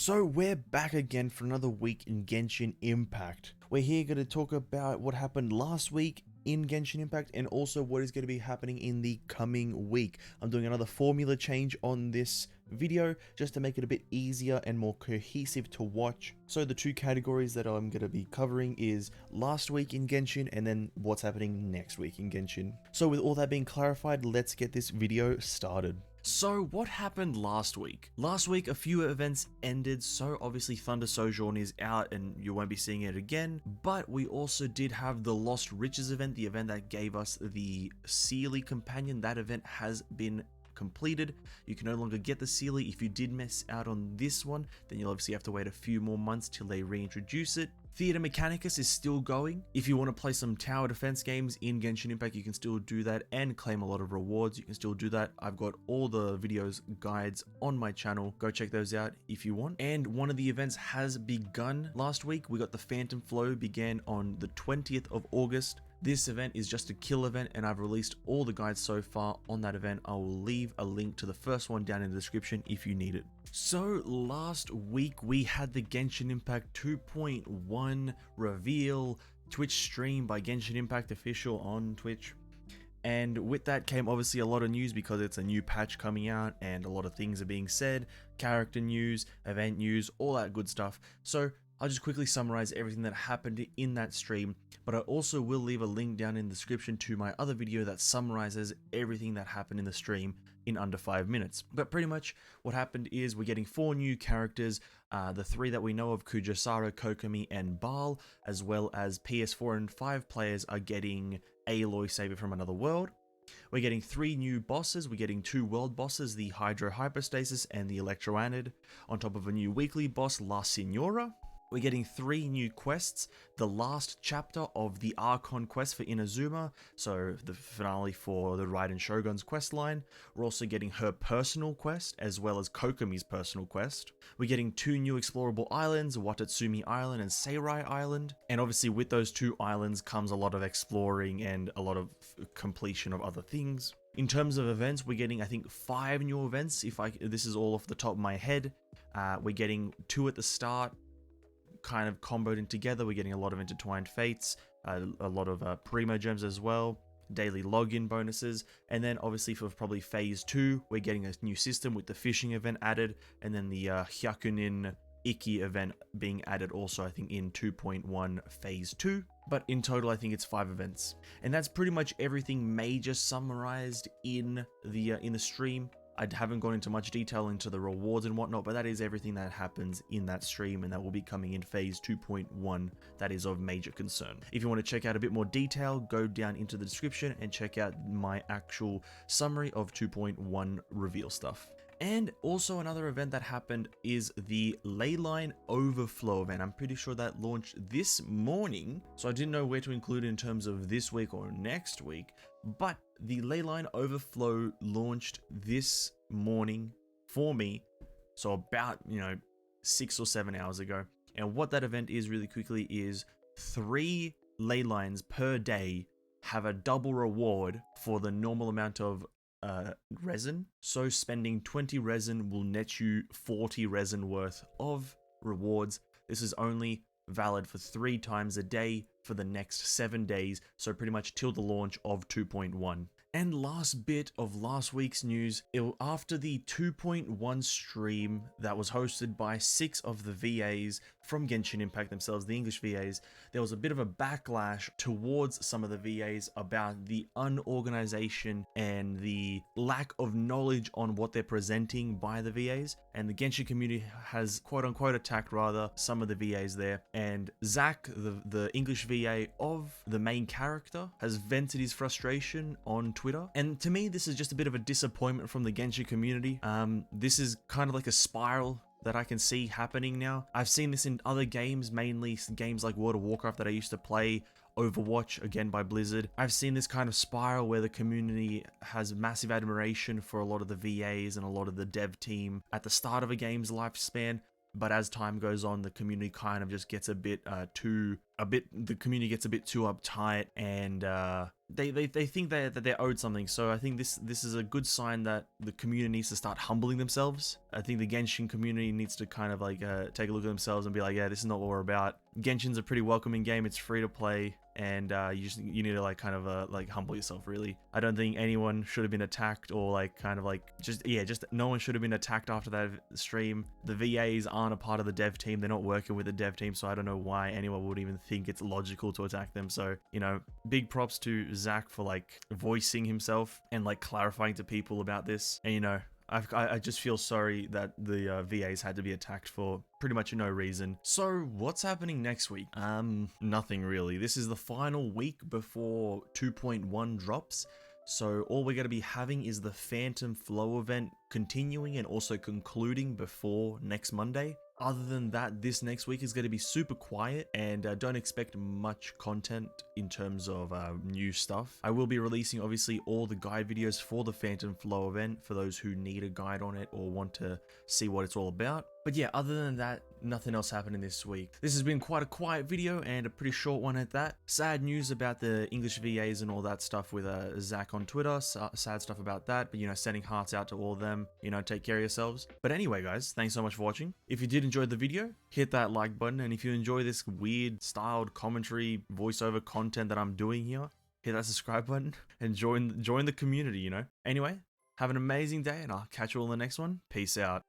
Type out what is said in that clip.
So we're back again for another week in Genshin Impact. We're here going to talk about what happened last week in Genshin Impact and also what is going to be happening in the coming week. I'm doing another formula change on this video just to make it a bit easier and more cohesive to watch. So the two categories that I'm going to be covering is last week in Genshin and then what's happening next week in Genshin. So with all that being clarified, let's get this video started. So what happened last week? Last week a few events ended, so obviously Thunder Sojourn is out and you won't be seeing it again, but we also did have the Lost Riches event, the event that gave us the Sealy companion. That event has been completed. You can no longer get the Sealy. If you did miss out on this one, then you'll obviously have to wait a few more months till they reintroduce it. Theater Mechanicus is still going. If you want to play some tower defense games in Genshin Impact, you can still do that and claim a lot of rewards. You can still do that. I've got all the videos, guides on my channel. Go check those out if you want. And one of the events has begun last week. We got the Phantom Flow, began on the 20th of August. This event is just a kill event and I've released all the guides so far on that event. I will leave a link to the first one down in the description if you need it. So last week we had the Genshin Impact 2.1 reveal Twitch stream by Genshin Impact official on Twitch. And with that came obviously a lot of news because it's a new patch coming out and a lot of things are being said, character news, event news, all that good stuff. So I'll just quickly summarize everything that happened in that stream, but I also will leave a link down in the description to my other video that summarizes everything that happened in the stream in under 5 minutes. But pretty much what happened is we're getting 4 new characters, the 3 that we know of, Kujasara, Kokomi, and Baal, as well as PS4 and 5 players are getting Aloy Saber from Another World. We're getting 3 new bosses. We're getting 2 world bosses, the Hydro Hypostasis and the Electroanid, on top of a new weekly boss, La Signora. We're getting 3 new quests, the last chapter of the Archon quest for Inazuma, so the finale for the Raiden Shogun's quest line. We're also getting her personal quest, as well as Kokomi's personal quest. We're getting 2 new explorable islands, Watatsumi Island and Seirai Island. And obviously with those 2 islands comes a lot of exploring and a lot of completion of other things. In terms of events, we're getting, I think, 5 new events, this is all off the top of my head. We're getting 2 at the start, kind of comboed in together. We're getting a lot of intertwined fates, a lot of primo gems as well, daily login bonuses, and then obviously for probably phase 2 we're getting a new system with the fishing event added, and then the Hyakunin Iki event being added also, I think, in 2.1 phase 2. But in total I think it's 5 events, and that's pretty much everything major summarized in the stream. I haven't gone into much detail into the rewards and whatnot, but that is everything that happens in that stream, and that will be coming in phase 2.1 that is of major concern. If you want to check out a bit more detail, go down into the description and check out my actual summary of 2.1 reveal stuff. And also another event that happened is the Leyline Overflow event. I'm pretty sure that launched this morning, so I didn't know where to include it in terms of this week or next week, but the Leyline Overflow launched this morning for me, so about 6 or 7 hours ago. And what that event is, really quickly, is 3 ley lines per day have a double reward for the normal amount of resin. So spending 20 resin will net you 40 resin worth of rewards. This is only valid for 3 times a day for the next 7 days, so pretty much till the launch of 2.1. And last bit of last week's news, after the 2.1 stream that was hosted by 6 of the VAs from Genshin Impact themselves, the English VAs, there was a bit of a backlash towards some of the VAs about the unorganization and the lack of knowledge on what they're presenting by the VAs. And the Genshin community has quote-unquote attacked rather some of the VAs there. And Zach, the English VA of the main character, has vented his frustration on Twitter. And to me, this is just a bit of a disappointment from the Genshin community. This is kind of like a spiral that I can see happening now. I've seen this in other games, mainly games like World of Warcraft that I used to play, Overwatch, again by Blizzard. I've seen this kind of spiral where the community has massive admiration for a lot of the VAs and a lot of the dev team at the start of a game's lifespan. But as time goes on, the community kind of just gets a bit too uptight, and they think that they're owed something. So I think this is a good sign that the community needs to start humbling themselves. I think the Genshin community needs to kind of like take a look at themselves and be like, yeah, this is not what we're about. Genshin's a pretty welcoming game. It's free to play, and you need to like kind of like humble yourself, really. I don't think anyone should have been attacked, or like kind of like just no one should have been attacked after that stream. The VAs aren't a part of the dev team. They're not working with the dev team, so I don't know why anyone would even think it's logical to attack them. So, you know, big props to Zach for like voicing himself and like clarifying to people about this. And you know, I just feel sorry that the VAs had to be attacked for pretty much no reason. So what's happening next week? Nothing really. This is the final week before 2.1 drops. So all we're going to be having is the Phantom Flow event continuing and also concluding before next Monday. Other than that, this next week is going to be super quiet, and don't expect much content in terms of new stuff. I will be releasing obviously all the guide videos for the Phantom Flow event for those who need a guide on it or want to see what it's all about. But yeah, other than that, nothing else happening this week. This has been quite a quiet video and a pretty short one at that. Sad news about the English VAs and all that stuff with Zach on Twitter. Sad stuff about that, but you know, sending hearts out to all of them. You know, take care of yourselves. But anyway, guys, thanks so much for watching. If you did enjoy the video, hit that like button, and if you enjoy this weird styled commentary voiceover content that I'm doing here, hit that subscribe button and join the community, you know. Anyway, have an amazing day, and I'll catch you all in the next one. Peace out.